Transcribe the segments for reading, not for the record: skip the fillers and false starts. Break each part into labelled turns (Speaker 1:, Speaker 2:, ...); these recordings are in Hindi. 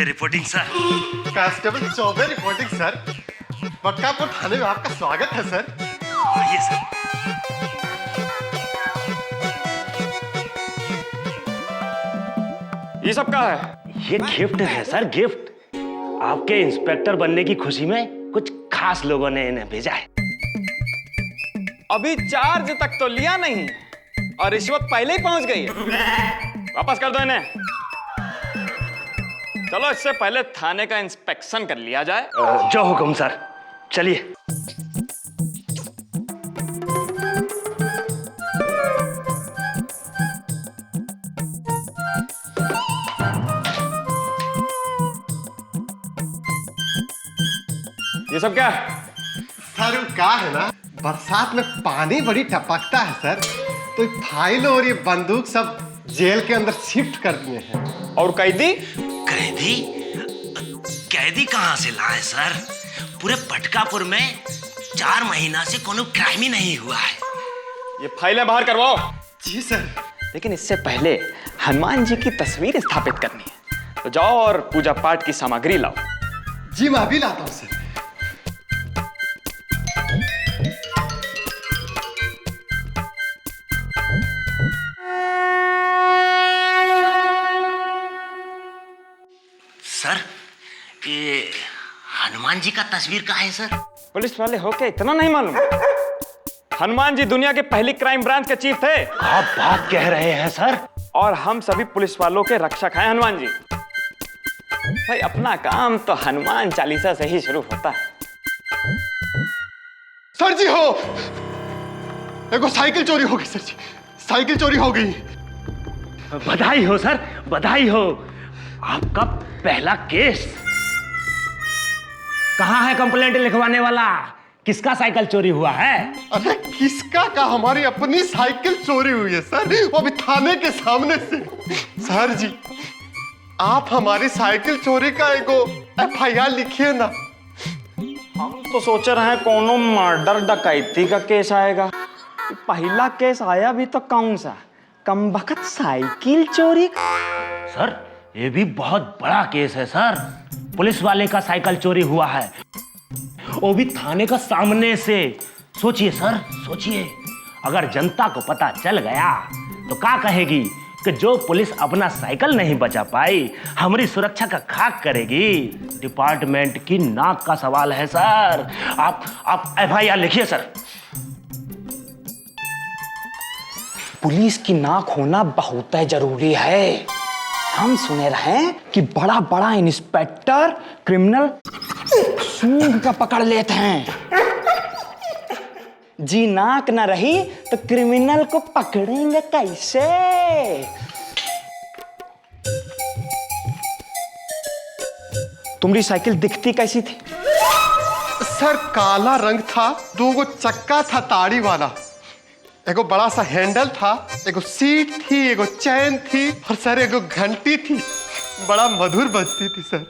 Speaker 1: Reporting sir.
Speaker 2: Constable Chaube reporting sir. Bakkapur थाने में आपका स्वागत है सर।
Speaker 1: आइए सर।
Speaker 3: ये सब क्या है?
Speaker 1: ये गिफ्ट है सर, गिफ्ट। आपके इंस्पेक्टर बनने की खुशी में कुछ खास लोगों ने इन्हें भेजा है।
Speaker 3: अभी चार्ज तक तो लिया नहीं और रिश्वत पहले ही पहुंच गई है। वापस कर दो इन्हें। चलो इससे पहले थाने का इंस्पेक्शन कर लिया जाए।
Speaker 1: जो हुक्म सर, चलिए।
Speaker 3: ये सब क्या है?
Speaker 2: सर क्या है ना, बरसात में पानी बड़ी टपकता है सर, तो ये फाइल और ये बंदूक सब जेल के अंदर शिफ्ट कर दिए हैं।
Speaker 3: और कैदी?
Speaker 1: कैदी? कैदी कहाँ से लाए सर? पूरे पटकापुर में 4 महीना से कोनो क्राइम ही नहीं हुआ है।
Speaker 3: ये फाइलें बाहर करवाओ।
Speaker 2: जी सर।
Speaker 3: लेकिन इससे पहले हनुमान जी की तस्वीर स्थापित करनी है, तो जाओ और पूजा पाठ की सामग्री लाओ।
Speaker 2: जी मैं अभी लाता हूँ सर।
Speaker 1: सर, ये हनुमान जी का तस्वीर कहाँ है सर?
Speaker 3: पुलिस वाले होके इतना नहीं मालूम? हनुमान जी दुनिया के पहली क्राइम ब्रांच के चीफ थे।
Speaker 1: आप बात कह रहे हैं सर?
Speaker 3: और हम सभी पुलिस वालों के रक्षक हैं हनुमान जी। भाई अपना काम तो हनुमान चालीसा से ही शुरू होता है।
Speaker 2: सर जी हो, एगो साइकिल चोरी हो गई सर जी, साइकिल चोरी हो गई।
Speaker 1: बधाई हो सर, बधाई हो। आपका पहला केस। कहाँ है कंप्लेंट लिखवाने वाला? किसका साइकिल चोरी हुआ है?
Speaker 2: अरे किसका का, हमारी अपनी साइकिल चोरी हुई है सर, वो अभी थाने के सामने से। सर जी आप हमारी साइकिल चोरी का एगो FIR लिखिए ना।
Speaker 3: हम तो सोच रहे हैं कोनो मर्डर डकैती का केस आएगा। पहला केस आया भी तो कौन सा, कमबख्त साइकिल चोरी का।
Speaker 1: सर ये भी बहुत बड़ा केस है सर। पुलिस वाले का साइकिल चोरी हुआ है, वो भी थाने का सामने से। सोचिए सर, सोचिए, अगर जनता को पता चल गया तो क्या कहेगी कि जो पुलिस अपना साइकिल नहीं बचा पाई हमारी सुरक्षा का खाक करेगी। डिपार्टमेंट की नाक का सवाल है सर। आप FIR लिखिए सर।
Speaker 3: पुलिस की नाक होना बहुत जरूरी है। हम सुने रहे कि बड़ा बड़ा इंस्पेक्टर क्रिमिनल सूंघ का पकड़ लेते हैं। जी नाक न रही तो क्रिमिनल को पकड़ेंगे कैसे? तुम्हारी साइकिल दिखती कैसी थी?
Speaker 2: सर काला रंग था, 2 चक्का था ताड़ी वाला, एगो बड़ा सा हैंडल था, एगो सीट थी, एगो चैन थी और सर एगो घंटी थी, बड़ा मधुर बजती थी सर।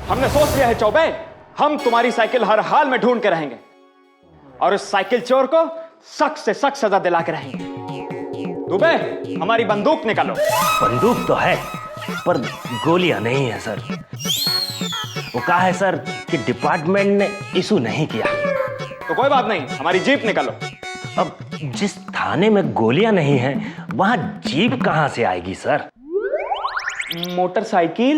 Speaker 3: हमने सोच लिया है चौबे, हम तुम्हारी साइकिल हर हाल में ढूंढ के रहेंगे और उस साइकिल चोर को सख्त से सख्त सजा दिला के रहेंगे। दुबे हमारी बंदूक निकालो।
Speaker 1: बंदूक तो है पर गोलियां नहीं है सर। वो कहा है सर कि डिपार्टमेंट ने इशू नहीं किया।
Speaker 3: तो कोई बात नहीं, हमारी जीप निकालो।
Speaker 1: अब जिस थाने में गोलियां नहीं हैं वहां जीप कहां से आएगी सर?
Speaker 3: मोटरसाइकिल।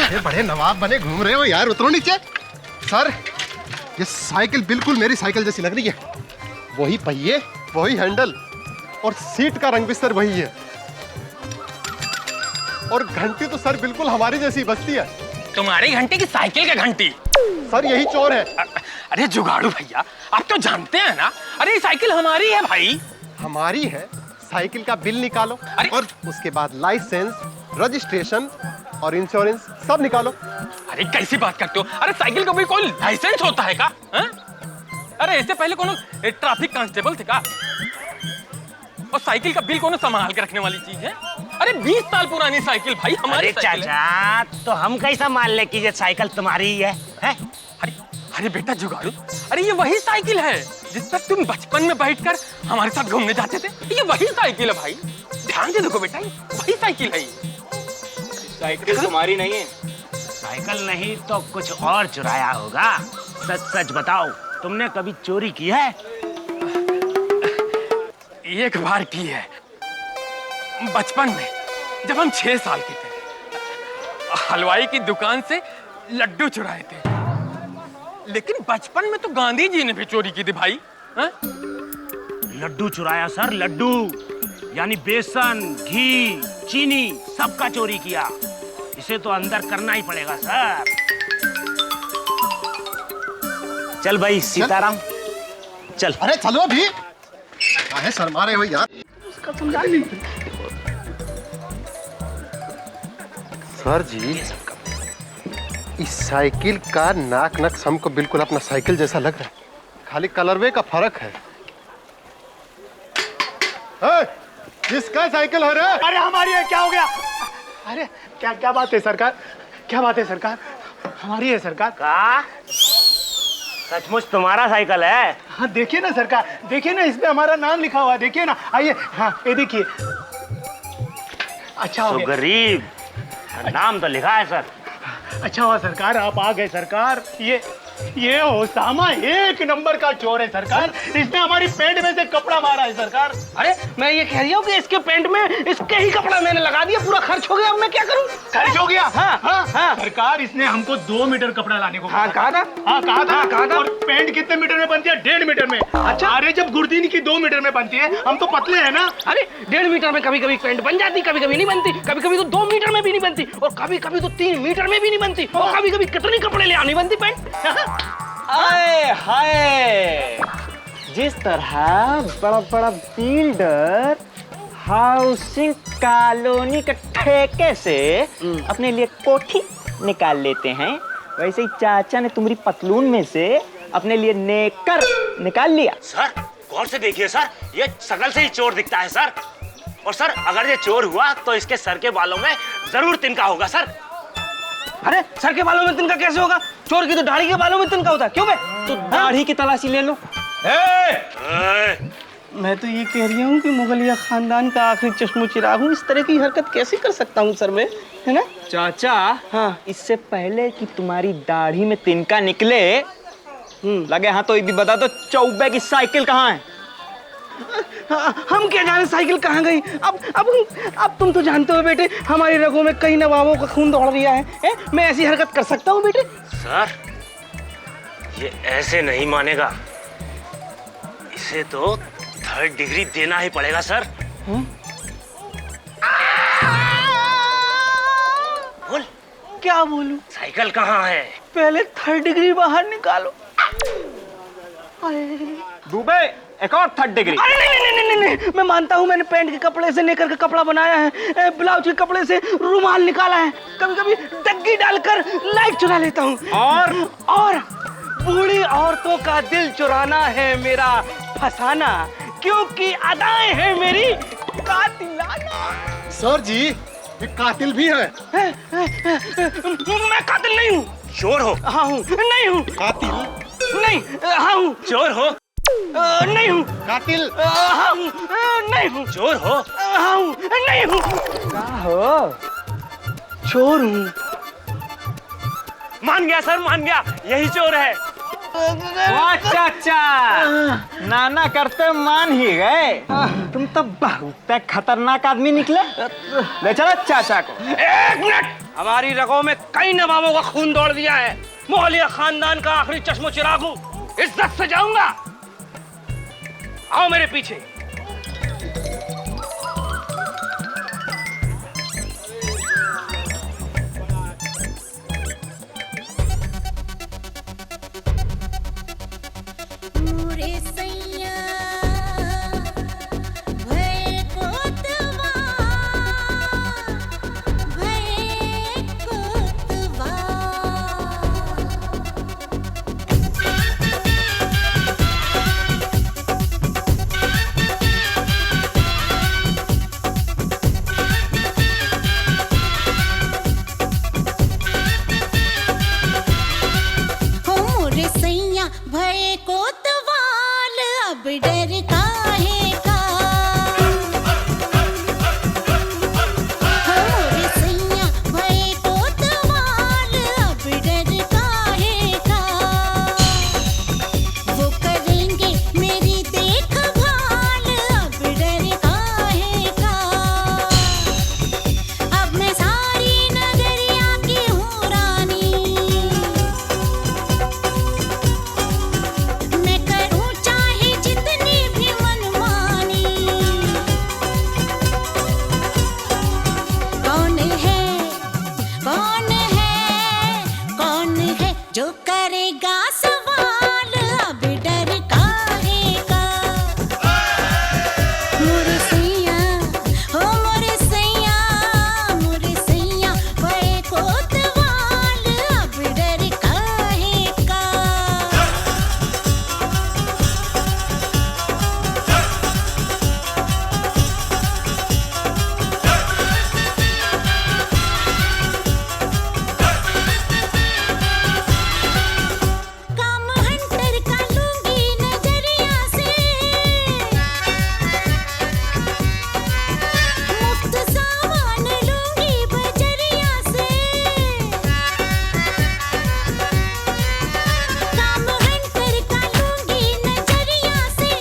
Speaker 2: ये बड़े नवाब बने घूम रहे हो यार, उतरो नीचे। सर ये साइकिल बिल्कुल मेरी साइकिल जैसी लग रही है। वही पहिए, वही हैंडल और सीट का रंग भी सर वही है। और घंटी तो सर बिल्कुल हमारी जैसी बजती है।
Speaker 4: तुम्हारी घंटी की साइकिल का घंटी?
Speaker 2: सर यही चोर है।
Speaker 4: अरे जुगाड़ू भैया, आप तो जानते हैं ना, अरे ये साइकिल हमारी है भाई।
Speaker 2: हमारी है? साइकिल का बिल निकालो और उसके बाद लाइसेंस, रजिस्ट्रेशन और इंश्योरेंस सब निकालो।
Speaker 4: अरे कैसी बात करते हो? अरे साइकिल का भी कोई लाइसेंस होता है का? अरे इससे पहले कौन ट्रैफिक कांस्टेबल थे का? और साइकिल का बिल कौन संभाल के रखने वाली चीज है? अरे 20 साल पुरानी साइकिल भाई, हमारी
Speaker 1: अरे
Speaker 4: साइकिल है।
Speaker 1: चाचा, तो हम कैसा मान ले कि ये साइकिल तुम्हारी ही है, हैं?
Speaker 4: अरे अरे बेटा जुगाड़ू, अरे ये वही साइकिल है जिस पर तुम बचपन में बैठकर हमारे साथ घूमने जाते थे। ये वही साइकिल है भाई, ध्यान से देखो बेटा, ये वही साइकिल है ये।
Speaker 3: साइकिल तुम्हारी नहीं है।
Speaker 1: साइकिल नहीं तो कुछ और चुराया होगा। सच सच बताओ, तुमने कभी चोरी की है?
Speaker 4: एक बार की है, बचपन में, जब हम 6 साल के थे। हलवाई की दुकान से लड्डू चुराए थे। लेकिन बचपन में तो गांधी जी ने भी चोरी की थी भाई। हा?
Speaker 1: लड्डू चुराया सर, लड्डू, यानी बेसन, घी, चीनी सबका चोरी किया। इसे तो अंदर करना ही पड़ेगा सर। चल भाई सीताराम, चल।
Speaker 2: अरे चलो अभी, काहे शर्मा रहे हो यार? सर जी, इस साइकिल का नाक नक्श हमको बिल्कुल अपना साइकिल जैसा लग रहा है, खाली कलरवे का फर्क है। किसका साइकिल है रे?
Speaker 5: अरे हमारी है, क्या हो गया? अरे क्या क्या बात है सरकार, क्या बात है सरकार? हमारी है सरकार।
Speaker 1: का सचमुच तुम्हारा साइकिल है?
Speaker 5: हाँ देखिए ना सरकार, देखिए ना, इसमें हमारा नाम लिखा हुआ है, देखिए ना, आइए। हाँ ये देखिए, अच्छा हो
Speaker 1: तो
Speaker 5: गया,
Speaker 1: गरीब, नाम तो लिखा है सर।
Speaker 5: अच्छा हुआ सरकार, आप आ गए सरकार। ये ओसामा एक नंबर का चोर है सरकार, इसने हमारी पैंट में से कपड़ा मारा है सरकार।
Speaker 3: अरे मैं ये कह रही हूँ कि इसके पेंट में इसके ही कपड़ा मैंने लगा दिया, पूरा खर्च हो गया। अब मैं क्या करूँ?
Speaker 5: खर्च हो गया?
Speaker 3: हाँ,
Speaker 5: हाँ,
Speaker 3: हाँ।
Speaker 5: सरकार, इसने हमको 2 मीटर कपड़ा लाने को
Speaker 3: हाँ कहा था।
Speaker 5: हाँ कहा था,
Speaker 3: हाँ, कहा था।
Speaker 5: और पैंट कितने मीटर में बनती है? 1.5 मीटर में। अच्छा, अरे जब गुर्दीन की 2 मीटर में बनती है, हम तो पतले हैं ना।
Speaker 3: अरे 1.5 मीटर में कभी कभी पेंट बन जाती, कभी कभी नहीं बनती, कभी कभी तो 2 मीटर में भी नहीं बनती, और कभी कभी तो 3 मीटर में भी नहीं बनती, और कभी कभी कितनी कपड़े ले आनी बनती पेंट। आए हाय, जिस तरह बड़ा बड़ा बिल्डर हाउसिंग कॉलोनी के ठेके से अपने लिए कोठी निकाल लेते हैं, वैसे ही चाचा ने तुम्हारी पतलून में से अपने लिए नेकर निकाल लिया।
Speaker 1: सर गौर से देखिए सर, ये शकल से ही चोर दिखता है सर। और सर अगर ये चोर हुआ तो इसके सर के बालों में जरूर तिनका होगा सर।
Speaker 3: अरे सर के बालों में तिनका कैसे होगा? चोर की तो दाढ़ी के बालों में तिनका होता है। क्यों बे? तो दाढ़ी की तलाशी ले लो। मैं तो ये कह रही हूँ कि मुगलिया खानदान का आखिरी चश्मो चिराग हूँ, इस तरह की हरकत कैसे कर सकता हूँ सर में, है ना चाचा? हाँ, इससे पहले कि तुम्हारी दाढ़ी में तिनका निकले लगे हाँ, तो ये भी बता दो, चौबे की साइकिल कहाँ है? हम क्या जाने साइकिल कहाँ गई? अब तुम तो जानते हो बेटे, हमारी रगों में कई नवाबों का खून दौड़ रहा है? मैं ऐसी हरकत कर सकता हूँ बेटे?
Speaker 1: सर ये ऐसे नहीं मानेगा, इसे तो 3rd डिग्री देना ही पड़ेगा सर। बोल।
Speaker 3: क्या बोलूं?
Speaker 1: साइकिल कहाँ है?
Speaker 3: पहले 3rd डिग्री बाहर निकालो। दुबे एक और 3rd डिग्री। अरे नहीं, मैं मानता हूँ मैंने पैंट के कपड़े से लेकर के कपड़ा बनाया है, ब्लाउज के कपड़े से रुमाल निकाला है, कभी कभी डग्गी डालकर लाइट चुरा लेता हूँ, और बूढ़ी औरतों का दिल चुराना है मेरा फसाना, क्योंकि अदाएं हैं मेरी कातिलाना।
Speaker 2: सर जी, ये कातिल भी है।
Speaker 3: मैं कातिल नहीं हूँ।
Speaker 1: चोर हो?
Speaker 3: हाँ हूँ। नहीं हूँ।
Speaker 2: कातिल
Speaker 3: नहीं। हाँ हूँ।
Speaker 1: चोर हो?
Speaker 3: नहीं हूँ।
Speaker 2: कातिल।
Speaker 3: हाँ हूँ। नहीं हूँ।
Speaker 1: चोर हो?
Speaker 3: हाँ हूँ। नहीं हूँ। क्या हो? चोर हूँ।
Speaker 1: मान गया सर, मान गया, यही चोर है।
Speaker 3: वाह चाचा, नाना करते मान ही गए। तुम तो बहुत खतरनाक आदमी निकले। ले चलो चाचा को। 1 मिनट, हमारी रगों में कई नवाबों का खून दौड़ दिया है, मोहलिया खानदान का आखिरी चश्मो चिराग हूं, इज्जत से जाऊंगा। आओ मेरे पीछे।
Speaker 6: अब डर काहे का। मोरे सैया भये कोतवाल, अब डर काहे का। वो करेंगे मेरी देखभाल, अब डर काहे का। अब मैं सारी नगरिया की हूँ रानी, मैं करूँ चाहे जितनी भी मनमानी। कौन है, कौन है, कौन है जो करेगा सवाल, अब डर काहे का। मोरे सैया, हो मोरे सैया, मोरे सैया भये कोतवाल, अब डर काहे का। काम हंटर का लूंगी नजरिया से, मुफ्त सामान लूंगी बजरिया से। काम हंटर का लूंगी नजरिया से,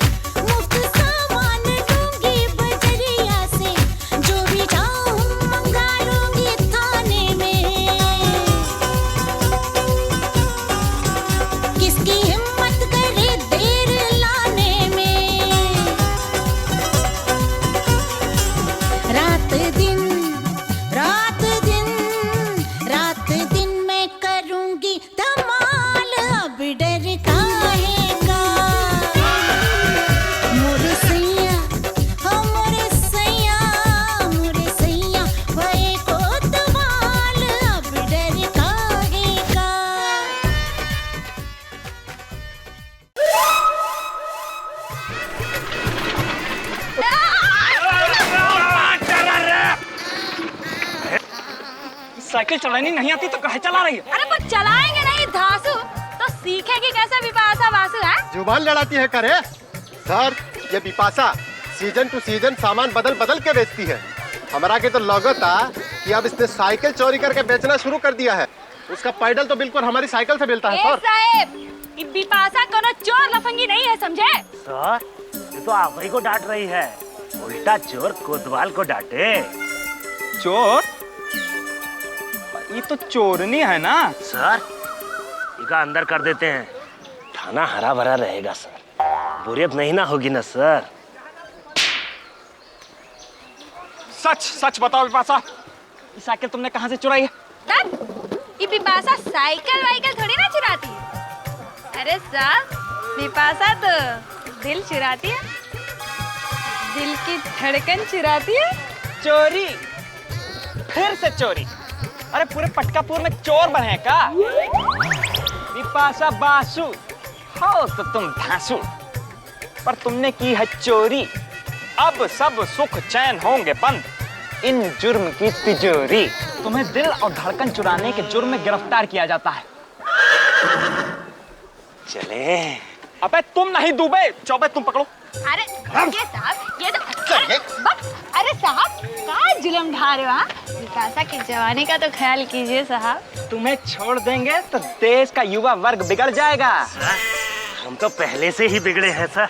Speaker 6: मुफ्त सामान लूंगी बजरिया से। जो भी चाहूं मंगा लूंगी थाने में, किसकी हिम्मत करे देर लाने में। रात दिन, रात दिन, रात दिन मैं करूंगी धमाल, अब डर काहे का। मोरे सैया, हो मोरे सैया, मोरे सैया भये कोतवाल, अब डर काहे का।
Speaker 3: साइकिल चलानी नहीं आती तो काहे चला रही है?
Speaker 7: अरे वो चलाएंगे नहीं धासु तो सीखेगी कैसे विपाशा वासु है?
Speaker 2: जुबान लड़ाती है करे। सर ये बिपाशा सीजन टू सीजन सामान बदल बदल के बेचती है। हमारा के तो लगता कि अब इसने साइकिल चोरी करके बेचना शुरू कर दिया है। उसका पैडल तो बिल्कुल हमारी साइकिल से मिलता है
Speaker 7: ए
Speaker 2: सर।
Speaker 7: साहेब, ये विपाशा कोनो चोर लफंगी नहीं है, समझे?
Speaker 1: सर ये तो आप ही को डांट रही है, उल्टा चोर कोतवाल को डांटे।
Speaker 3: चोर? ये तो चोरनी है ना।
Speaker 1: सर इका अंदर कर देते हैं, थाना हरा भरा रहेगा सर, बोरियत नहीं ना होगी ना सर।
Speaker 3: सच सच बताओ विपाशा, ये साइकिल तुमने कहाँ से चुराई है?
Speaker 7: तब ये विपाशा साइकिल वाइकिल थोड़ी ना चुराती है। अरे साहब, विपाशा तो दिल चुराती है, दिल की धड़कन चुराती है।
Speaker 3: चोरी, फिर से चोरी। अरे पूरे पटकापुर में चोर बने हैं का? विपाशा बासु हो तो तुम धांसू, पर तुमने की है चोरी। अब सब सुख चैन होंगे बंद, इन जुर्म की तिजोरी। तुम्हें दिल और धड़कन चुराने के जुर्म में गिरफ्तार किया जाता है।
Speaker 1: चले।
Speaker 3: अबे तुम नहीं डूबे, चौबे तुम पकड़ो।
Speaker 7: अरे ये साहब, ये तो अरे साहब कहाँ जुल्म ढा रहे हो? हाँ, विपाशा की जवानी का तो ख्याल कीजिए साहब।
Speaker 3: तुम्हें छोड़ देंगे तो देश का युवा वर्ग बिगड़ जाएगा।
Speaker 1: हम तो पहले से ही बिगड़े हैं सर।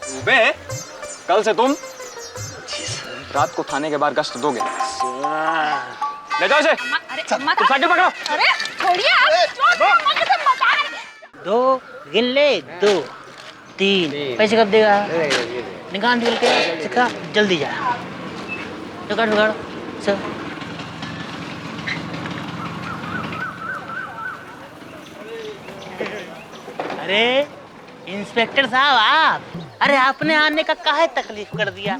Speaker 3: डूबे, कल से तुम रात को थाने के बाहर गश्त दोगे। ले जाओ इसे।
Speaker 7: अरे
Speaker 3: तुम साइकिल पकड़ो।
Speaker 7: अरे छोड़िए आप, मजा नहीं।
Speaker 8: 2 गिन ले, 2 3 पैसे कब देगा? निकाल के सिखा, जल्दी जा। निकाल सर। अरे इंस्पेक्टर साहब आप, अरे आपने आने का काहे तकलीफ कर दिया?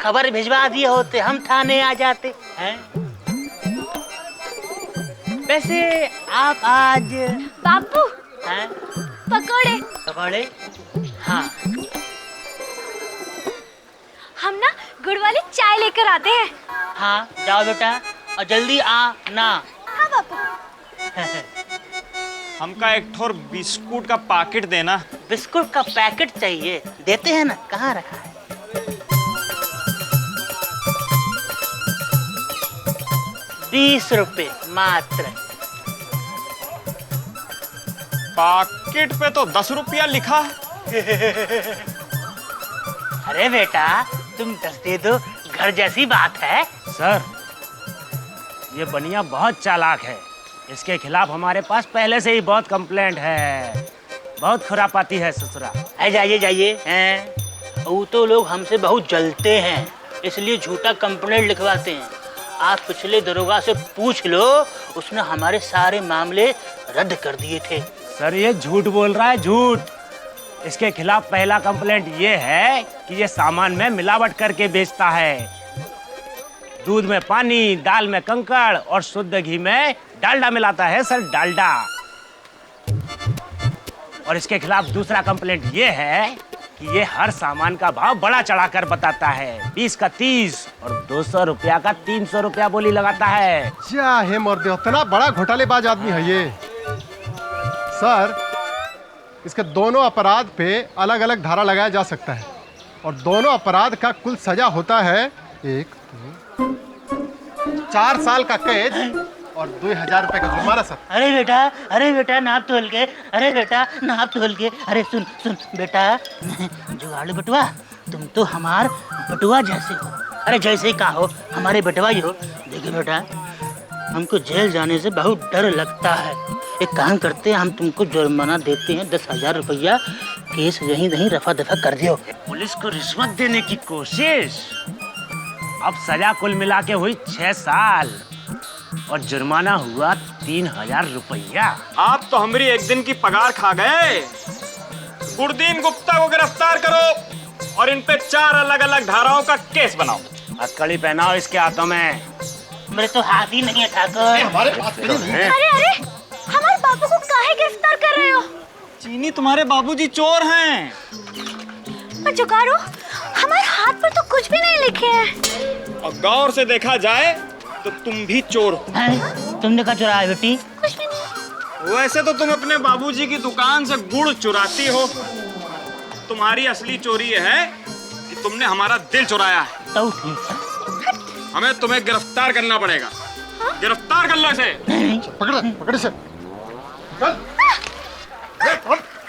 Speaker 8: खबर भिजवा दिए होते, हम थाने आ जाते हैं। वैसे आप आज
Speaker 7: बापू
Speaker 8: हैं?
Speaker 7: पकोड़े।
Speaker 8: पकौड़े? हाँ।
Speaker 7: हम ना गुड़ वाली चाय लेकर आते हैं।
Speaker 8: हाँ जाओ बेटा, और जल्दी आ ना।
Speaker 7: हाँ बापू।
Speaker 3: हमका एक ठोर बिस्कुट का पैकेट देना।
Speaker 8: बिस्कुट का पैकेट चाहिए, देते हैं ना? कहाँ रखा है? 20 रुपए मात्र।
Speaker 5: पैकेट पे तो 10 रुपया लिखा है।
Speaker 8: अरे बेटा, तुम 10 दे दो, घर जैसी बात है।
Speaker 1: सर, ये बनिया बहुत चालाक है। इसके खिलाफ हमारे पास पहले से ही बहुत कंप्लेंट है। बहुत खुरापाती है ससुरा।
Speaker 8: अरे जाइए जाइए, हैं? वो तो लोग हमसे बहुत जलते हैं, इसलिए झूठा कंप्लेंट लिखवाते हैं। आप पिछले दरोगा से पूछ लो, उसने हमारे सारे मामले रद्द कर दिए थे।
Speaker 1: सर, ये झूठ बोल रहा है, झूठ। इसके खिलाफ पहला कंप्लेंट ये है कि ये सामान में मिलावट करके बेचता है। दूध में पानी, दाल में कंकड़ और शुद्ध घी में डालडा मिलाता है सर, डालडा। और इसके खिलाफ दूसरा कंप्लेंट ये है कि ये हर सामान का भाव बड़ा चढ़ाकर बताता है। 20 का 30 और 200 रुपया का 300 रुपया बोली लगाता है।
Speaker 2: क्या है मर्द, इतना बड़ा घोटालेबाज आदमी है ये। सर, इसके दोनों अपराध पे अलग अलग धारा लगाया जा सकता है और दोनों अपराध का कुल सजा होता है 4 साल का कैद और 2000 रुपए का जुर्माना सर।
Speaker 8: अरे बेटा नाप तोल के, अरे बेटा नाप तोल के। अरे सुन सुन बेटा, जुगाड़ू बटुआ, तुम तो हमार बटुआ जैसे हो। अरे जैसे का हो, हमारे बटुआ ही हो। देखिए बेटा, हमको जेल जाने से बहुत डर लगता है। एक काम करते हैं, हम तुमको जुर्माना देते हैं 10,000 रुपया। केस यहीं नहीं रफा दफा कर दियो।
Speaker 1: पुलिस को रिश्वत देने की कोशिश। अब सजा कुल मिला के हुई 6 साल और जुर्माना हुआ 3000 रुपया।
Speaker 5: आप तो हमारी एक दिन की पगार खा गए। गुरदीन गुप्ता को गिरफ्तार करो और इन पे 4 अलग अलग धाराओं का केस बनाओ।
Speaker 1: हथकड़ी पहनाओ इसके हाथों में।
Speaker 8: मेरे तो हाथ ही नहीं है ठाकुर।
Speaker 2: हमारे पास
Speaker 7: अरे अरे, हमारे बापू को काहे गिरफ्तार कर रहे हो?
Speaker 5: चीनी, तुम्हारे बाबूजी चोर हैं।
Speaker 7: पर जुगाड़ू, हमारे हाथ पर तो कुछ भी नहीं लिखे हैं।
Speaker 5: और गौर से देखा जाए तो तुम भी चोर हो।
Speaker 8: तुमने क्या चुराया बेटी?
Speaker 7: कुछ भी नहीं।
Speaker 5: वैसे तो तुम अपने बाबूजी की दुकान से गुड़ चुराती हो। तुम्हारी असली चोरी ये है कि तुमने हमारा दिल चुराया है।
Speaker 8: तो ठीक है।
Speaker 5: हमें तुम्हें गिरफ्तार करना पड़ेगा। गिरफ्तार कर लो इसे।
Speaker 2: पकड़ से चल।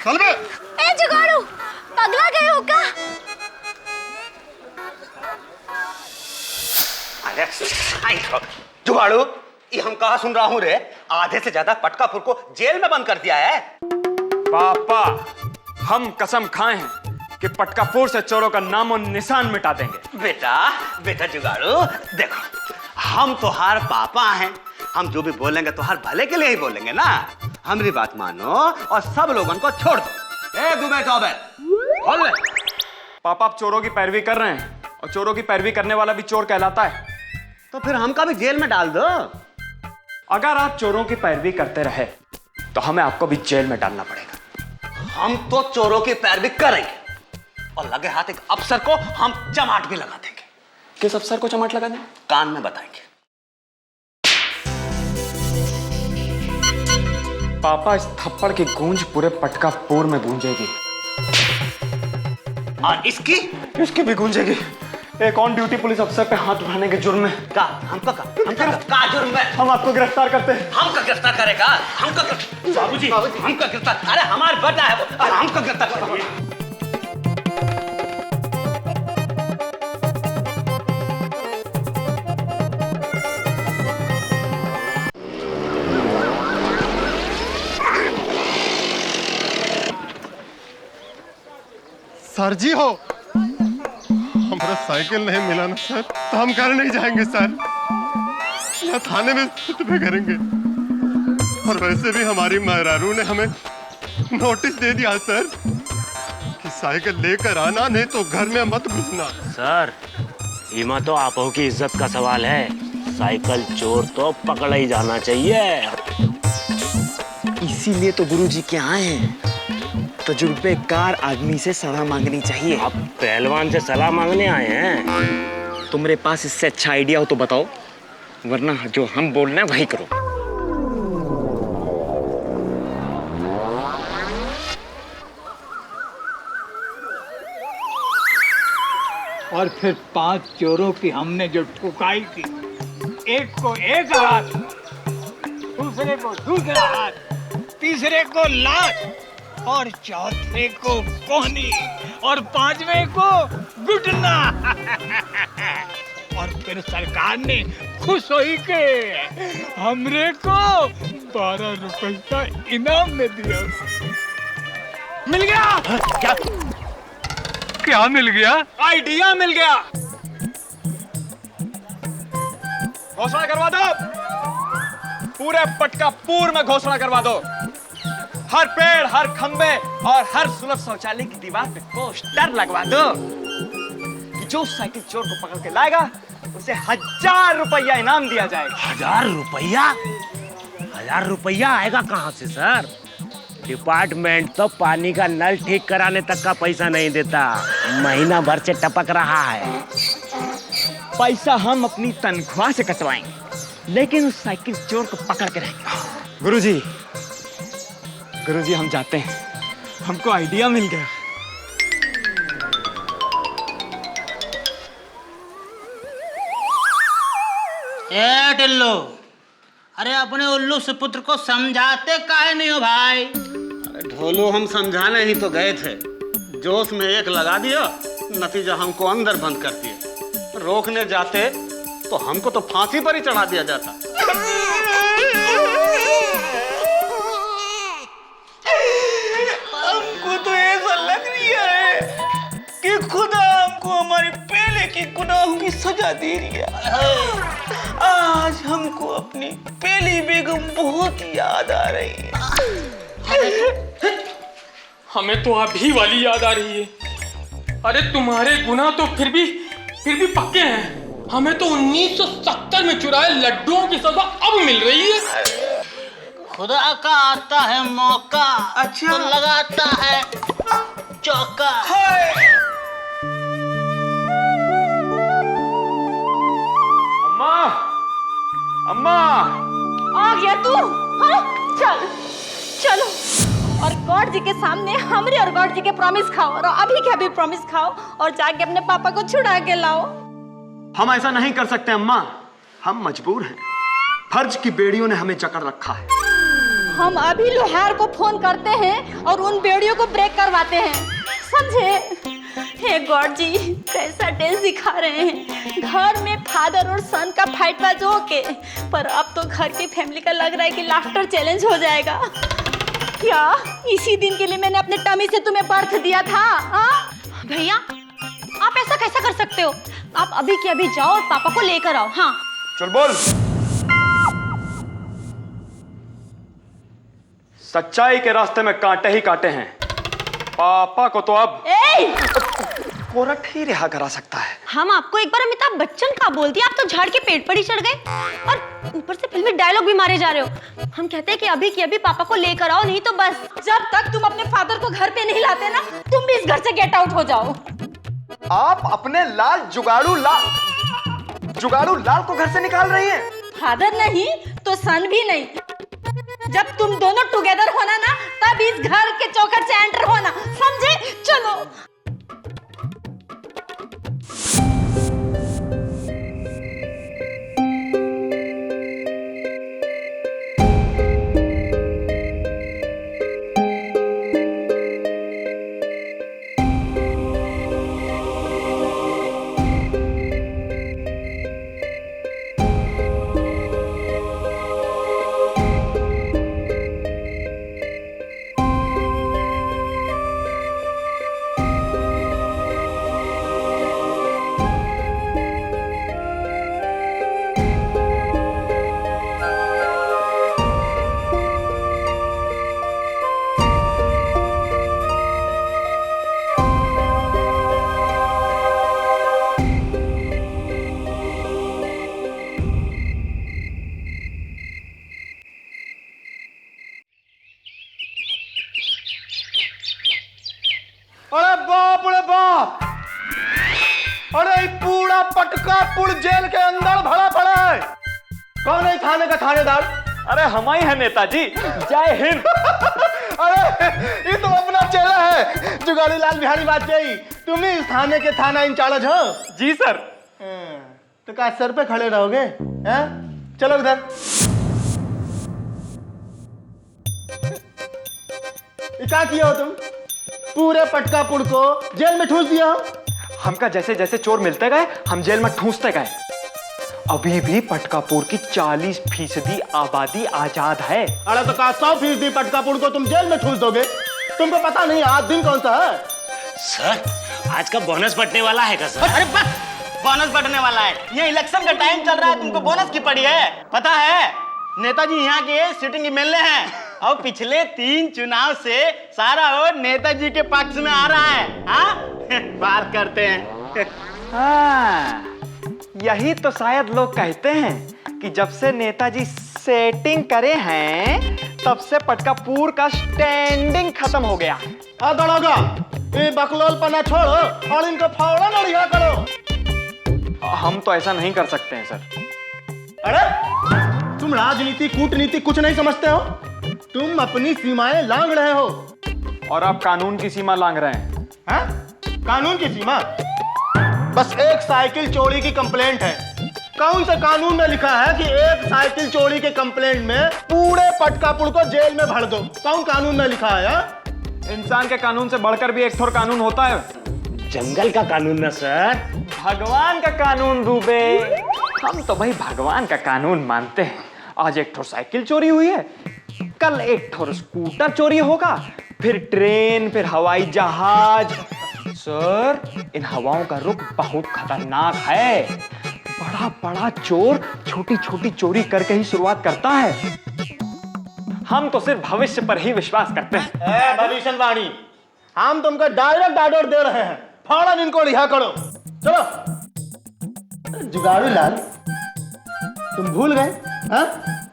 Speaker 2: चल बे।
Speaker 7: ए जुगाड़ू, पगला गए हो क्या?
Speaker 9: जुगाड़ू, ये हम कहा सुन रहा हूँ रे? आधे से ज्यादा पटकापुर को जेल में बंद कर दिया है।
Speaker 5: पापा, हम कसम खाए हैं कि पटकापुर से चोरों का नामो निशान मिटा देंगे।
Speaker 9: बेटा जुगाड़ू, देखो, हम तो हर पापा हैं। हम जो भी बोलेंगे तो हर भले के लिए ही बोलेंगे ना। हमारी बात मानो और सब लोगों को छोड़ दो। ए दुबे चौबे, बोल ले।
Speaker 5: पापा, आप चोरों की पैरवी कर रहे हैं और चोरों की पैरवी करने वाला भी चोर कहलाता है।
Speaker 9: तो फिर हमका भी जेल में डाल दो।
Speaker 5: अगर आप चोरों की पैरवी करते रहे तो हमें आपको भी जेल में डालना पड़ेगा।
Speaker 9: हम तो चोरों की पैरवी करेंगे और लगे हाथ एक अफसर को हम चमाट भी लगा देंगे।
Speaker 5: किस अफसर को चमाट लगा दें?
Speaker 9: कान में बताएंगे।
Speaker 5: पापा, इस थप्पड़ की गूंज पूरे पटकापुर में गूंजेगी।
Speaker 9: और इसकी
Speaker 5: भी गूंजेगी। एक ऑन ड्यूटी पुलिस अफसर पे हाथ उठाने के जुर्म में
Speaker 9: का हमका जुर्म है।
Speaker 5: हम आपको गिरफ्तार करते हैं।
Speaker 9: हमका गिरफ्तार करेगा? बाबूजी हमका गिरफ्तार? अरे हमारा बेटा है वो, हमका गिरफ्तार करेगा।
Speaker 2: सर जी हो, हमारा साइकिल नहीं मिला ना सर, तो हम घर नहीं जाएंगे सर। यहाँ थाने में सुतबे करेंगे। और वैसे भी हमारी मेहरारू ने हमें नोटिस दे दिया सर कि साइकिल लेकर आना, नहीं तो घर में मत घुसना।
Speaker 1: सर, ईमा तो आपो की इज्जत का सवाल है। साइकिल चोर तो पकड़ा ही जाना चाहिए।
Speaker 3: इसीलिए तो गुरुजी के आए हैं। तजुर्बेकार आदमी से सलाह मांगनी चाहिए।
Speaker 1: आप पहलवान से सलाह मांगने आए हैं?
Speaker 3: तुम्हारे पास इससे अच्छा आइडिया हो तो बताओ, वरना जो हम बोल रहे हैं वही करो।
Speaker 5: और फिर 5 चोरों की हमने जो ठुकाई की, एक को एक हाथ, दूसरे को दूसरा हाथ, तीसरे को लात और चौथे को कोहनी और 5वें को घुटना। और फिर सरकार ने खुश होई के हमरे को 12 रुपया इनाम में दिया। मिल गया।
Speaker 1: क्या
Speaker 5: क्या मिल गया?
Speaker 4: आइडिया मिल गया। घोषणा करवा दो, पूरे पटकापुर में घोषणा करवा दो। हर पेड़, हर खंबे और हर सुलभ शौचालय की दीवार पे पोस्टर लगवा दो कि जो साइकिल चोर को पकड़ के लाएगा उसे 1000 रुपया इनाम दिया जाएगा।
Speaker 1: 1000 रुपया? 1000 रुपया आएगा कहाँ से सर? डिपार्टमेंट तो पानी का नल ठीक कराने तक का पैसा नहीं देता, महीना भर से टपक रहा है।
Speaker 4: पैसा हम अपनी तनख्वाह से कटवाएंगे, लेकिन उस साइकिल चोर को पकड़ के रहेंगे। गुरुजी हम जाते हैं, हमको आइडिया मिल गया।
Speaker 8: ए टिल्लू, अरे अपने उल्लू से पुत्र को समझाते काहे नहीं हो भाई?
Speaker 9: अरे ढोलू, हम समझाने ही तो गए थे, जोश में एक लगा दिया, नतीजा हमको अंदर बंद कर दिया। रोकने जाते तो हमको तो फांसी पर ही चढ़ा दिया जाता।
Speaker 8: हमको तो ऐसा लग रहा है कि खुदा हमको हमारे पहले के गुनाहों की सजा दे रही है। आज हमको अपनी पहली बेगम बहुत याद आ रही है।
Speaker 4: हमें तो अभी वाली याद आ रही है। अरे तुम्हारे गुनाह तो फिर भी पक्के हैं। हमें तो 1970 में चुराए लड्डुओं की सजा अब मिल रही है।
Speaker 8: खुदा का आता है मौका, अच्छा तो लगाता है चौका।
Speaker 4: अम्मा, अम्मा,
Speaker 7: आ गया तू? हाँ? चलो और गॉड जी के सामने हमरे और गॉड जी के प्रॉमिस खाओ, और अभी के अभी प्रॉमिस खाओ और जाके अपने पापा को छुड़ा के लाओ।
Speaker 4: हम ऐसा नहीं कर सकते अम्मा, हम मजबूर हैं। फर्ज की बेड़ियों ने हमें जकड़ रखा है।
Speaker 7: हम अभी लोहार को फोन करते हैं और उन बेड़ियों को ब्रेक करवाते हैं, समझे? हे गॉड जी, कैसा टेंस दिखा रहे हैं। घर में फादर और सन का फाइट बाज ओके, पर अब तो घर की फैमिली का लग रहा है कि लाफ्टर चैलेंज हो जाएगा। क्या इसी दिन के लिए मैंने अपने टमी से तुम्हें बर्थ दिया था? भैया आप ऐसा कैसा कर सकते हो? आप अभी के अभी जाओ और पापा को लेकर आओ। हाँ
Speaker 4: चल बोल। सच्चाई के रास्ते में कांटे ही कांटे हैं। पापा को तो अब कोर्ट ही रिहा करा सकता है।
Speaker 7: हम आपको एक बार अमिताभ बच्चन का बोल दिया, आप तो झाड़ के पेट पर ही चढ़ गए और ऊपर से फिल्मी डायलॉग भी मारे जा रहे हो। हम कहते हैं कि अभी के अभी पापा को लेकर आओ, नहीं तो बस जब तक तुम अपने फादर को घर पे नहीं लाते ना, तुम भी इस घर से गेट आउट हो जाओ।
Speaker 4: आप अपने जुगाड़ू लाल को घर से निकाल रही हैं?
Speaker 7: फादर नहीं तो सन भी नहीं। जब तुम दोनों टुगेदर होना ना, तब इस घर के चौखट से एंटर होना, समझे? चलो।
Speaker 4: अरे बाप, अरे पूरा पटकापुर जेल के अंदर भरा पड़ा है। कौन है थाने का थानेदार? अरे हम ही है नेताजी। जय हिंद। अरे ये तो अपना
Speaker 2: चेला है जुगाड़ू लाल बिहारी वाजपेयी, तुम ही इस थाने के थाना इंचार्ज हो?
Speaker 4: जी सर।
Speaker 2: तो क्या सर पे खड़े रहोगे? हैं? चलो इधर। क्या किया हो तुम? पूरे पटकापुर को जेल में ठूस दिया हो?
Speaker 3: हमका जैसे जैसे चोर मिलते गए हम जेल में ठूसते गए। अभी भी पटकापुर की 40% आबादी आजाद है।
Speaker 2: अरे तो कहा 100% पटकापुर को तुम जेल में ठूस दोगे? तुमको पता नहीं आज दिन कौन सा है?
Speaker 1: सर आज का बोनस बटने वाला है क्या सर?
Speaker 8: अरे बस बोनस बढ़ने वाला है। ये इलेक्शन का टाइम चल रहा है, तुमको बोनस की पड़ी है? पता है नेताजी यहाँ के सिटिंग एमएलए हैं और पिछले 3 चुनाव से सारा वोट नेताजी के पक्ष में आ रहा है। हाँ बात करते हैं।
Speaker 3: हाँ, यही तो शायद लोग कहते हैं कि जब से नेताजी सेटिंग करे हैं तब से पटकापुर का स्टैंडिंग खत्म हो गया।
Speaker 2: दरोगा ये बकलोल पना छोड़ो और इनको फौरन रिहा करो।
Speaker 3: हम तो ऐसा नहीं कर सकते हैं सर।
Speaker 2: अरे तुम राजनीति कूटनीति कुछ नहीं समझते हो? तुम अपनी सीमाएं लांघ रहे हो।
Speaker 3: और आप कानून की सीमा लांघ रहे हैं।
Speaker 2: हाँ? कानून की सीमा? बस एक साइकिल चोरी की कंप्लेंट है। कौन से कानून में लिखा है कि एक साइकिल चोरी के कंप्लेंट में पूरे पटकापुर को जेल में भर दो? कौन कानून में लिखा है?
Speaker 3: इंसान के कानून से बढ़कर भी एक ठोर कानून होता है।
Speaker 1: जंगल का कानून ना सर,
Speaker 3: भगवान का कानून डूबे। हम तो भाई भगवान का कानून मानते हैं। आज एक ठोर साइकिल चोरी हुई है, कल एक ठोर स्कूटर चोरी होगा, फिर ट्रेन, फिर हवाई जहाज। सर इन हवाओं का रुख बहुत खतरनाक है। बड़ा बड़ा चोर छोटी छोटी चोरी करके ही शुरुआत करता है। हम तो सिर्फ भविष्य पर ही विश्वास करते हैं।
Speaker 2: भविष्यवाणी हम तुमको डायरेक्ट ऑर्डर दे रहे हैं, फौरन इनको रिहा करो। चलो। जुगाड़ू लाल तुम भूल गए? हाँ?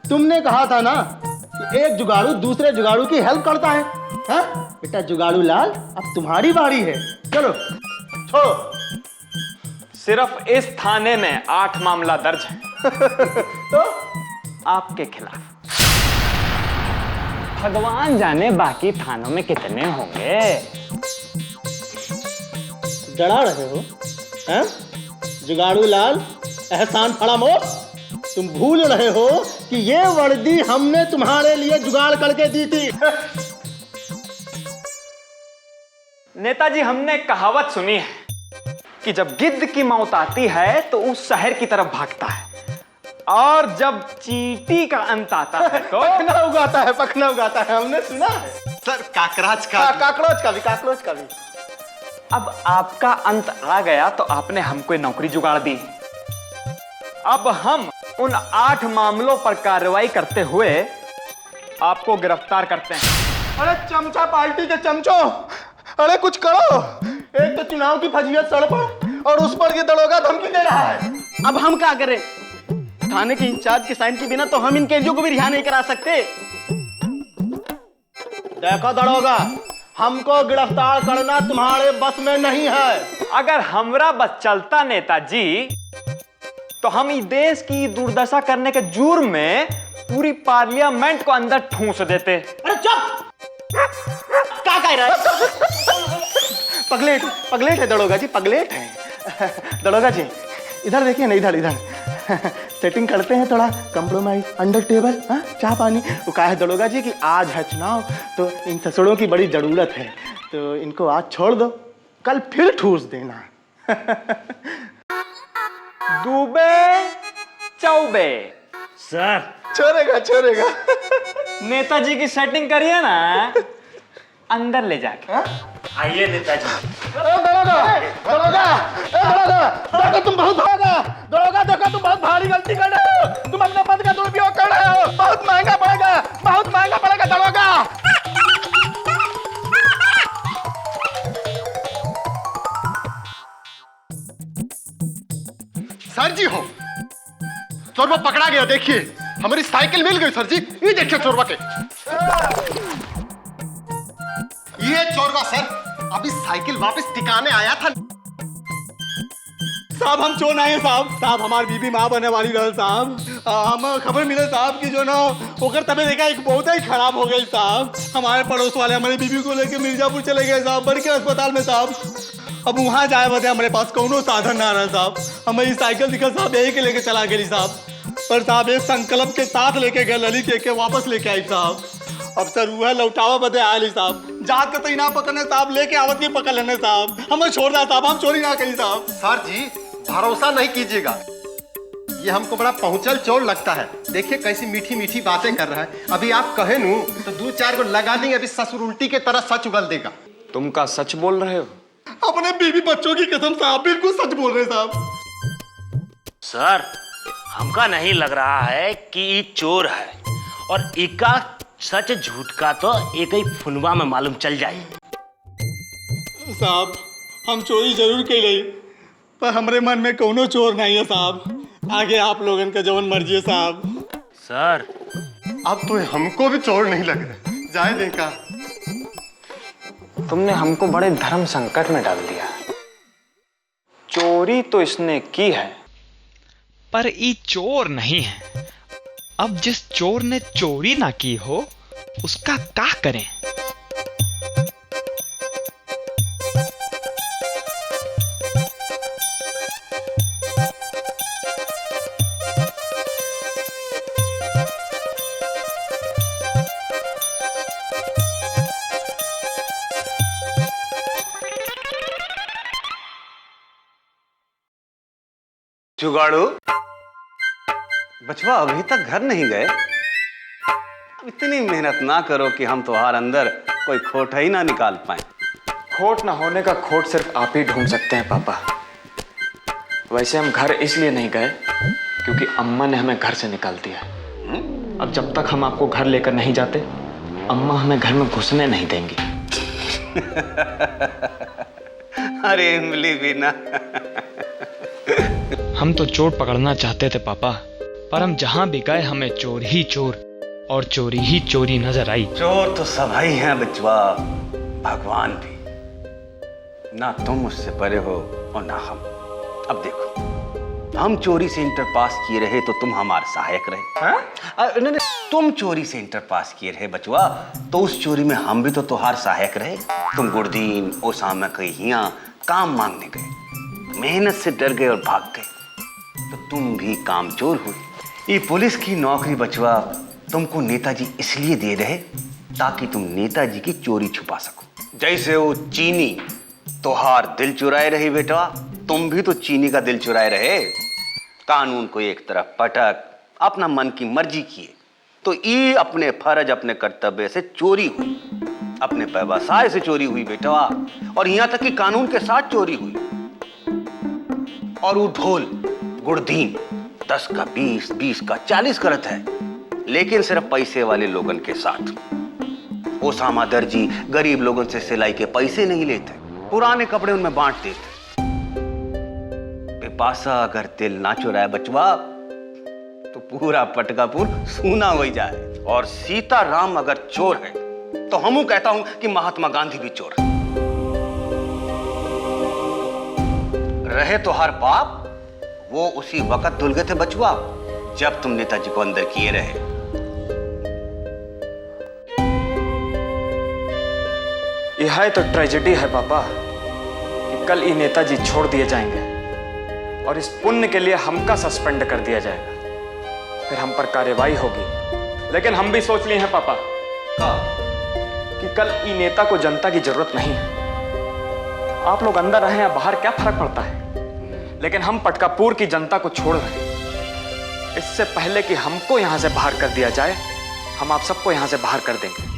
Speaker 2: तुमने कहा था ना कि एक जुगाड़ू दूसरे जुगाड़ू की हेल्प करता है। हाँ? बेटा जुगाड़ू लाल अब तुम्हारी बारी है। चलो छोड़ो।
Speaker 3: सिर्फ इस थाने में 8 मामला दर्ज है
Speaker 2: तो
Speaker 3: आपके खिलाफ। भगवान जाने बाकी थानों में कितने होंगे।
Speaker 2: डरा रहे हो? हैं? जुगाड़ू लाल एहसान फरामोश, तुम भूल रहे हो कि ये वर्दी हमने तुम्हारे लिए जुगाड़ करके दी थी।
Speaker 3: नेताजी हमने कहावत सुनी है कि जब गिद्ध की मौत आती है तो उस शहर की तरफ भागता है, और जब चींटी का अंत आता है तो
Speaker 2: पखना उगाता है। हमने सुना है
Speaker 9: सर काकराच का
Speaker 2: काकरोच का भी।
Speaker 3: अब आपका अंत आ गया तो आपने हमको नौकरी जुगाड़ दी। अब हम उन 8 मामलों पर कार्रवाई करते हुए आपको गिरफ्तार करते हैं।
Speaker 2: अरे चमचा पार्टी के चमचों, अरे कुछ करो। एक तो चुनाव की फजीयत सड़ पर और उस पर ये दरोगा धमकी दे रहा है।
Speaker 8: अब हम क्या करें? थाने के इंचार्ज के साइन के बिना तो हम इन कैदियों को भी रिहा नहीं करा सकते।
Speaker 2: देखो दरोगा, हमको गिरफ्तार करना तुम्हारे बस में नहीं है।
Speaker 3: अगर हमरा बस चलता नेताजी तो हम इस देश की दुर्दशा करने के जुर्म में पूरी पार्लियामेंट को अंदर ठूंस देते।
Speaker 8: अरे चुप! क्या कह रहा है?
Speaker 2: पगलेट है दरोगा जी, पगलेट है। दरोगा जी इधर देखिए ना, इधर सेटिंग करते हैं थोड़ा कंप्रोमाइज अंडर टेबल। हाँ चाह पानी। वो कहा है दरोगा जी कि आज है चुनाव तो इन ससुरों की बड़ी जरूरत है, तो इनको आज छोड़ दो, कल फिर ठूस देना।
Speaker 3: दुबे चौबे
Speaker 1: सर
Speaker 2: छोड़ेगा।
Speaker 3: नेताजी की सेटिंग करिए ना अंदर ले जाके।
Speaker 1: आइए नेताजी।
Speaker 2: देखो तुम बहुत भारी गलती कर रहे हो। तुम अपने पद का दुरुपयोग कर रहे हो। बहुत महंगा पड़ेगा दरोगा। सर जी हो, चोरवा पकड़ा गया। देखिए हमारी साइकिल मिल गई सर जी। ये देखिए चोरवा के। ये चोरवा सर अभी साइकिल वापस टिकाने आया था।
Speaker 10: साहब हम चोर नहीं है साहब। साहब हमारी बीबी माँ बने वाली रहे साहब। हम खबर मिले साहब कि जो ना होकर तबे देखा एक बहुत ही खराब हो गई साहब। हमारे पड़ोस वाले हमारी बीबी को लेके मिर्जापुर चले गए साहब, बड़ी के अस्पताल में साहब। अब वहाँ जाए बते हमारे पास कोनो साधन ना रहा साहब। हमारी साइकिल दिखा साहब यही के लेके चला गई साहब। पर साहब एक संकल्प के साथ लेके गए, लली के वापस लेके आई साहब। अब सर वह लौटावा बदे आया साहब, जात का तो ना पकड़ने साहब, लेके आवत नहीं पकड़ लेने साहब। हमें छोड़ रहा साहब, हम चोरी ना करी साहब।
Speaker 2: सर जी भरोसा नहीं कीजिएगा, ये हमको बड़ा पहुंचल चोर लगता है। देखिए कैसी मीठी मीठी बातें कर रहा है। अभी आप कहे नू तो 2-4 को लगा देंगे, अभी ससुर उल्टी के तरह सच उगल देगा।
Speaker 3: तुम का सच बोल रहे हो?
Speaker 10: अपने बीवी बच्चों की कसम साहब, बिल्कुल सच बोल रहे साहब।
Speaker 1: सर हमका नहीं लग रहा है कि ये चोर है, और इका सच झूठ का तो एक ही फुनवा में मालूम चल जाए।
Speaker 10: साहब हम चोरी जरूर कर रही, पर हमारे मन में कोनो चोर नहीं है साहब। आगे आप लोगन का जवन मर्जी है साहब।
Speaker 1: सर
Speaker 2: अब तो हमको भी चोर नहीं लग रहा, जाए देखा।
Speaker 3: तुमने हमको बड़े धर्म संकट में डाल दिया। चोरी तो इसने की है,
Speaker 11: पर ये चोर नहीं है। अब जिस चोर ने चोरी ना की हो उसका क्या करें?
Speaker 9: जुगाड़ू बचवा अभी तक घर नहीं गए? अब इतनी मेहनत ना करो कि हम तुम्हारे अंदर कोई खोट ही ना निकाल पाए।
Speaker 3: खोट ना होने का खोट सिर्फ आप ही ढूंढ सकते हैं पापा। वैसे हम घर इसलिए नहीं गए क्योंकि अम्मा ने हमें घर से निकाल दिया। अब जब तक हम आपको घर लेकर नहीं जाते, अम्मा हमें घर में घुसने नहीं देंगी।
Speaker 9: अरे इमली भी ना।
Speaker 11: हम तो चोर पकड़ना चाहते थे पापा, पर हम जहां भी गए हमें चोर ही चोर और चोरी ही चोरी नजर आई।
Speaker 9: चोर तो सब ही हैं बचवा, भगवान भी। ना तुम उससे परे हो और ना हम। अब देखो, हम चोरी से इंटर पास किए रहे तो तुम हमारे सहायक रहे। नहीं, तुम चोरी से इंटर पास किए रहे बचवा, तो उस चोरी में हम भी तो तुम्हार सहायक रहे। तुम गुरदीन ओसामा के यहाँ काम मांगने गए, मेहनत से डर गए और भाग गए, तो तुम भी काम चोर हुए। ये पुलिस की नौकरी बचवा तुमको नेताजी इसलिए दे रहे ताकि तुम नेताजी की चोरी छुपा सको। जैसे वो चीनी तोहार दिल चुराए रही बेटा, तुम भी तो चीनी का दिल चुराए रहे। कानून को एक तरफ पटक अपना मन की मर्जी किए, तो ये अपने फर्ज अपने कर्तव्य से चोरी हुई, अपने व्यवसाय से चोरी हुई बेटा, और यहाँ तक कि कानून के साथ चोरी हुई। और वो ढोल गुड़दीन 10 का 20, 20 का 40 करत है, लेकिन सिर्फ पैसे वाले लोगन के साथ। ओसामा दर्जी गरीब लोगों से सिलाई के पैसे नहीं लेते, पुराने कपड़े उनमें बांट देते। बेपासा अगर दिल ना चुराए बचवा तो पूरा पटकापुर सूना हो जाए। और सीताराम अगर चोर है तो हमू कहता हूं कि महात्मा गांधी भी चोर है। रहे तो हर बाप, वो उसी वक्त धुल गए थे बचवा जब तुम नेताजी को अंदर किए रहे।
Speaker 3: यह तो ट्रेजेडी है पापा कि कल ये नेताजी छोड़ दिए जाएंगे और इस पुण्य के लिए हमका सस्पेंड कर दिया जाएगा, फिर हम पर कार्रवाई होगी। लेकिन हम भी सोच लिए हैं पापा कि कल ये नेता को जनता की जरूरत नहीं है। आप लोग अंदर रहे या बाहर क्या फर्क पड़ता है, लेकिन हम पटकापुर की जनता को छोड़ रहे हैं। इससे पहले कि हमको यहां से बाहर कर दिया जाए, हम आप सबको यहां से बाहर कर देंगे।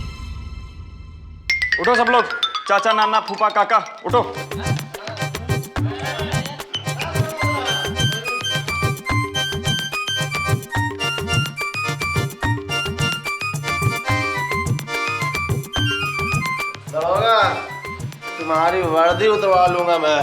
Speaker 3: उठो सब लोग, चाचा नाना फूफा काका उठो।
Speaker 12: तुम्हारी वर्दी उतरवा लूंगा मैं।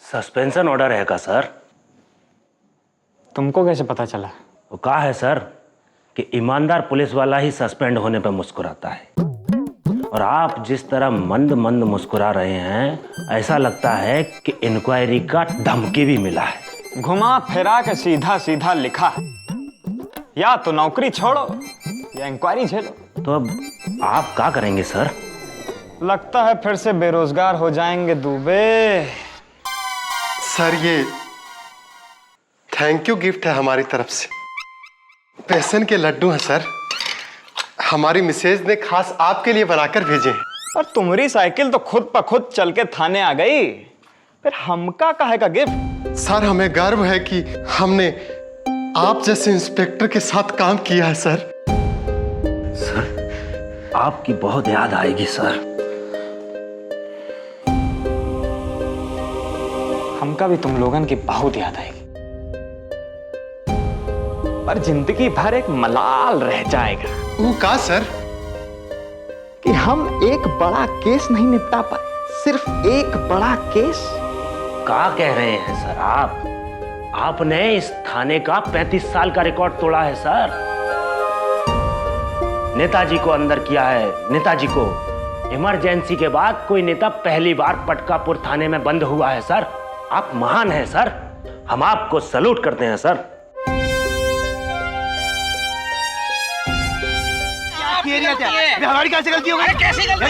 Speaker 1: सस्पेंशन ऑर्डर है का सर?
Speaker 3: तुमको कैसे पता चला?
Speaker 1: वो कहा है सर कि ईमानदार पुलिस वाला ही सस्पेंड होने पर मुस्कुराता है, और आप जिस तरह मंद मंद मुस्कुरा रहे हैं ऐसा लगता है कि इंक्वायरी का धमकी भी मिला है।
Speaker 3: घुमा फिरा के सीधा सीधा लिखा है, या तो नौकरी छोड़ो या इंक्वायरी झेलो।
Speaker 1: तो अब आप क्या करेंगे सर?
Speaker 3: लगता है फिर से बेरोजगार हो जाएंगे दुबे।
Speaker 2: सर ये थैंक यू गिफ्ट है हमारी तरफ से। बेसन के लड्डू हैं सर, हमारी मिसेज ने खास आपके लिए बनाकर भेजे हैं।
Speaker 3: और तुम्हारी साइकिल तो खुद प खुद चल के थाने आ गई, फिर हमका काहे का गिफ्ट?
Speaker 2: सर हमें गर्व है कि हमने आप जैसे इंस्पेक्टर के साथ काम किया है सर।
Speaker 1: सर आपकी बहुत याद आएगी सर।
Speaker 3: हमका भी तुम लोगन की बहुत याद आएगी, पर जिंदगी भर एक मलाल रह जाएगा।
Speaker 2: वो का सर?
Speaker 3: कि हम एक बड़ा केस नहीं निपटा पाए, सिर्फ एक बड़ा केस।
Speaker 1: क्या कह रहे हैं सर आप? आपने इस थाने का 35 साल का रिकॉर्ड तोड़ा है सर। नेताजी को अंदर किया है, नेताजी को। इमरजेंसी के बाद कोई नेता पहली बार पटकापुर थाने में बंद हुआ है सर। आप महान हैं सर, हम आपको सैल्यूट करते हैं सर।
Speaker 10: हमारी कैसे गलती हो गई?
Speaker 4: कैसी गलती?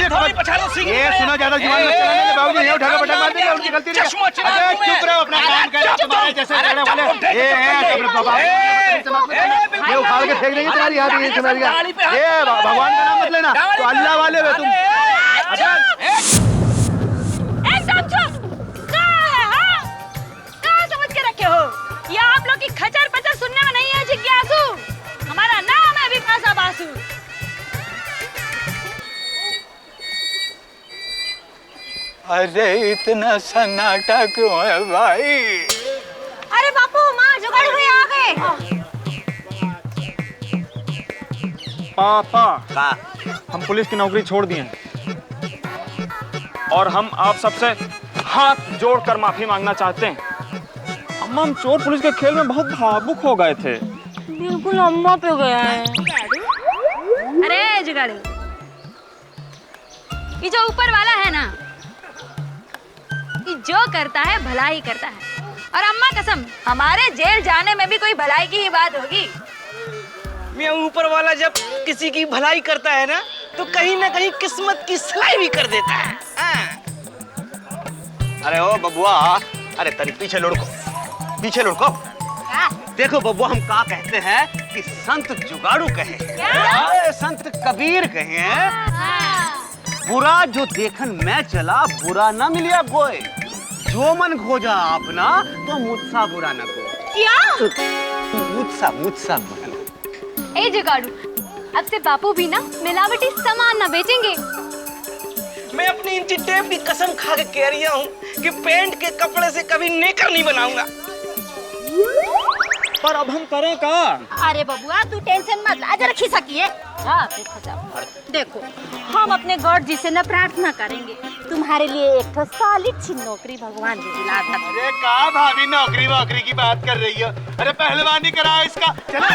Speaker 10: ये सुना ज्यादा जुबान मत चलाना, बाबूजी ये उठा के पटक मार देंगे, उनकी गलती नहीं है। अबे चुप रहो, अपना काम करो, तुम्हारे जैसे करने वाले ये उखाड़ के फेंक देंगे तुम्हारी हाथ, ये समझ गया? ये भगवान का नाम मत लेना, तो अल्लाह वाले हो तुम।
Speaker 7: एकदम चुप। कहाँ है, हाँ? कहाँ समझ के रखे हो? ये आप लोग की खचर पचर सुनने में नहीं है जिज्ञासु। हमारा नाम है बिपाशा बासु।
Speaker 5: अरे इतना सन्नाटा क्यों है भाई?
Speaker 7: अरे बापू, माँ जुगाड़ हुए आ गए।
Speaker 3: पापा हम पुलिस की नौकरी छोड़ दिए हैं, और हम आप सबसे हाथ जोड़कर माफी मांगना चाहते हैं। अम्मा, हम चोर पुलिस के खेल में बहुत भावुक हो गए थे।
Speaker 7: बिल्कुल अम्मा पे गया है। अरे जुगाड़ू, ये जो ऊपर वाला है ना, ये जो करता है भला ही करता है। और अम्मा कसम, हमारे जेल जाने में भी कोई भलाई की ही बात होगी।
Speaker 12: मैं ऊपर वाला जब किसी की भलाई करता है ना, तो कहीं ना कहीं किस्मत की सलाई भी कर देता है।
Speaker 9: अरे ओ बबुआ, अरे तरी पीछे लुढ़को, पीछे लुढ़को। देखो बबुआ, हम का कहते हैं कि संत जुगाड़ू कहे, संत कबीर कहे हैं, बुरा जो देखन मैं चला बुरा न मिलिया कोई, जो मन खोजा अपना तो मुझसा बुरा न को।
Speaker 7: क्या?
Speaker 9: मुझसा बुरा न।
Speaker 7: ए जुगाड़ू, अब से बापू भी ना मिलावटी सामान ना बेचेंगे।
Speaker 12: मैं अपनी इंची टेप की कसम खा के कह रही हूँ कि पेंट के कपड़े से कभी नेकर नहीं बनाऊंगा।
Speaker 3: पर अब हम करें का?
Speaker 7: अरे बबुआ, तू टेंशन मत ला, जरा खिसकी है। हाँ, देखो, हम अपने गॉड जी से न प्रार्थना करेंगे, तुम्हारे लिए एक तो सॉलिड सी नौकरी भगवान जी दिला दें।
Speaker 10: अरे का भाभी नौकरी की बात कर रही हो? अरे पहलवानी करा इसका। चलो